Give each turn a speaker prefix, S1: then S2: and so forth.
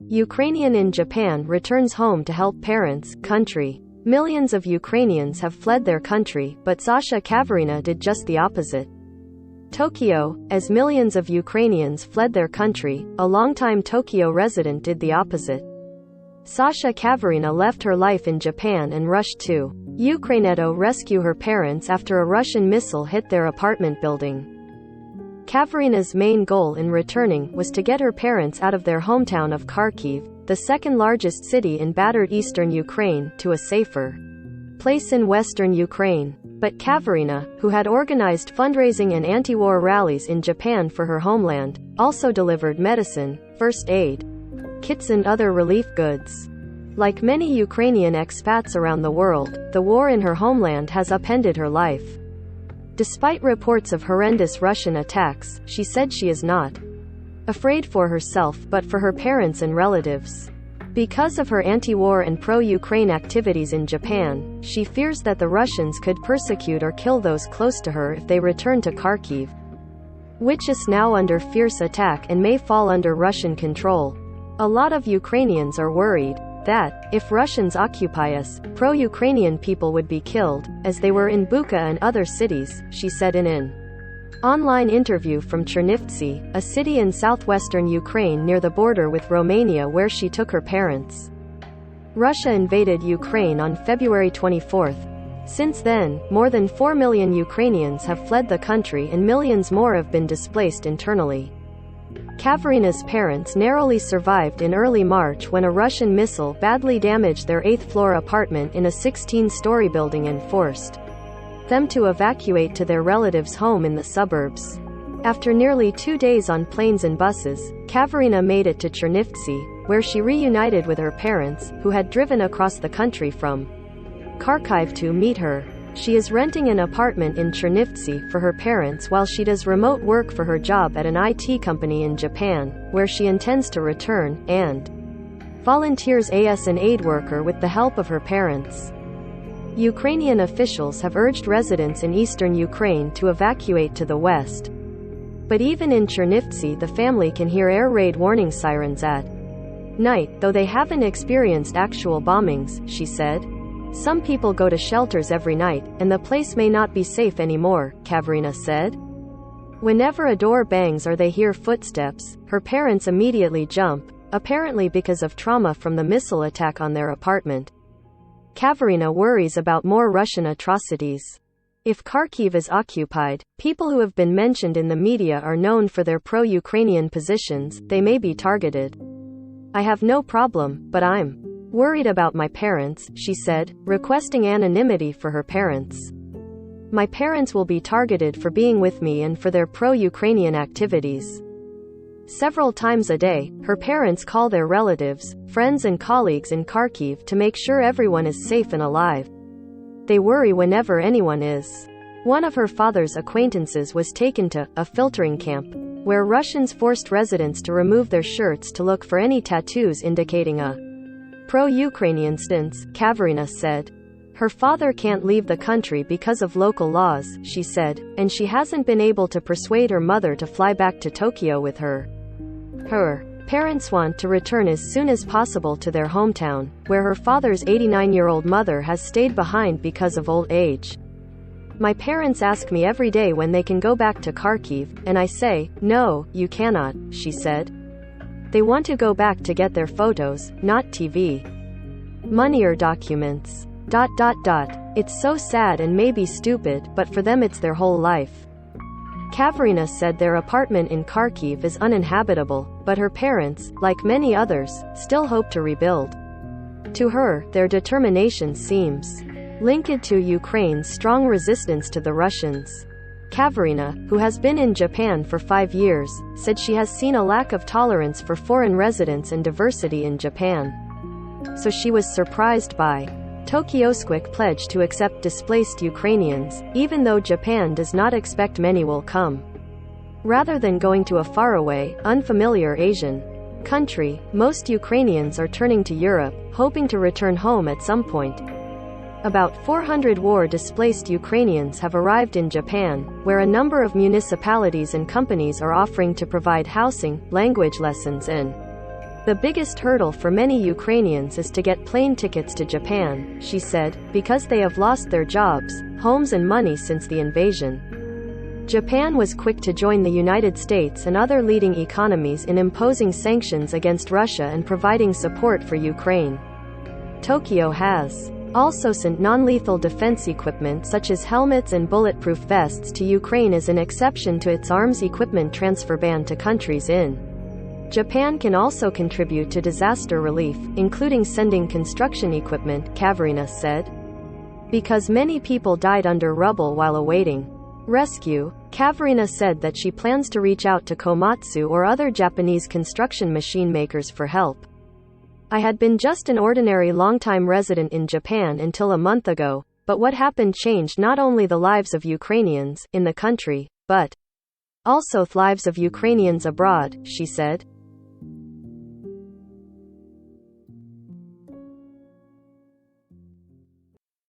S1: Ukrainian in Japan returns home to help parents, country. Millions of Ukrainians have fled their country, but Sasha Kaverina did just the opposite. Tokyo, as millions of Ukrainians fled their country, a longtime Tokyo resident did the opposite. Sasha Kaverina left her life in Japan and rushed to Ukraine to rescue her parents after a Russian missile hit their apartment building. Kaverina's main goal in returning was to get her parents out of their hometown of Kharkiv, the second-largest city in battered eastern Ukraine, to a safer place in western Ukraine. But Kaverina, who had organized fundraising and anti-war rallies in Japan for her homeland, also delivered medicine, first aid kits and other relief goods. Like many Ukrainian expats around the world, the war in her homeland has upended her life. Despite reports of horrendous Russian attacks, she said she is not afraid for herself but for her parents and relatives. Because of her anti-war and pro-Ukraine activities in Japan, she fears that the Russians could persecute or kill those close to her if they return to Kharkiv, which is now under fierce attack and may fall under Russian control. A lot of Ukrainians are worried that, if Russians occupy us, pro-Ukrainian people would be killed, as they were in Bucha and other cities, she said in an online interview from Chernivtsi, a city in southwestern Ukraine near the border with Romania where she took her parents. Russia invaded Ukraine on February 24. Since then, more than 4 million Ukrainians have fled the country and millions more have been displaced internally. Kaverina's parents narrowly survived in early March when a Russian missile badly damaged their 8th-floor apartment in a 16-story building and forced them to evacuate to their relatives' home in the suburbs. After nearly 2 days on planes and buses, Kaverina made it to Chernivtsi, where she reunited with her parents, who had driven across the country from Kharkiv to meet her. She is renting an apartment in Chernivtsi for her parents while she does remote work for her job at an IT company in Japan, where she intends to return, and volunteers as an aid worker with the help of her parents. Ukrainian officials have urged residents in eastern Ukraine to evacuate to the west. But even in Chernivtsi, the family can hear air raid warning sirens at night, though they haven't experienced actual bombings, she said. Some people go to shelters every night, and the place may not be safe anymore, Kaverina said. Whenever a door bangs or they hear footsteps, her parents immediately jump, apparently because of trauma from the missile attack on their apartment. Kaverina worries about more Russian atrocities. If Kharkiv is occupied, people who have been mentioned in the media are known for their pro-Ukrainian positions, they may be targeted. I have no problem, but I'm worried about my parents, she said, requesting anonymity for her parents. My parents will be targeted for being with me and for their pro-Ukrainian activities. Several times a day, her parents call their relatives, friends and colleagues in Kharkiv to make sure everyone is safe and alive. They worry whenever anyone is. One of her father's acquaintances was taken to a filtering camp, where Russians forced residents to remove their shirts to look for any tattoos indicating a pro-Ukrainian stance, Kaverina said. Her father can't leave the country because of local laws, she said, and she hasn't been able to persuade her mother to fly back to Tokyo with her. Her parents want to return as soon as possible to their hometown, where her father's 89-year-old mother has stayed behind because of old age. My parents ask me every day when they can go back to Kharkiv, and I say, no, you cannot, she said. They want to go back to get their photos, not TV, money or documents. It's so sad and maybe stupid, but for them it's their whole life. Kaverina said their apartment in Kharkiv is uninhabitable, but her parents, like many others, still hope to rebuild. To her, their determination seems linked to Ukraine's strong resistance to the Russians. Kaverina, who has been in Japan for 5 years, said she has seen a lack of tolerance for foreign residents and diversity in Japan. So she was surprised by Tokyo's quick pledge to accept displaced Ukrainians, even though Japan does not expect many will come. Rather than going to a faraway, unfamiliar Asian country, most Ukrainians are turning to Europe, hoping to return home at some point. About 400 war-displaced Ukrainians have arrived in Japan, where a number of municipalities and companies are offering to provide housing, language lessons and The biggest hurdle for many Ukrainians is to get plane tickets to Japan, she said, because they have lost their jobs, homes and money since the invasion. Japan was quick to join the United States and other leading economies in imposing sanctions against Russia and providing support for Ukraine. Tokyo has also sent non-lethal defense equipment such as helmets and bulletproof vests to Ukraine as an exception to its arms equipment transfer ban to countries in Japan can also contribute to disaster relief, including sending construction equipment, Kaverina said. Because many people died under rubble while awaiting rescue, Kaverina said that she plans to reach out to Komatsu or other Japanese construction machine makers for help. I had been just an ordinary long-time resident in Japan until a month ago, but what happened changed not only the lives of Ukrainians in the country, but also the lives of Ukrainians abroad, she said.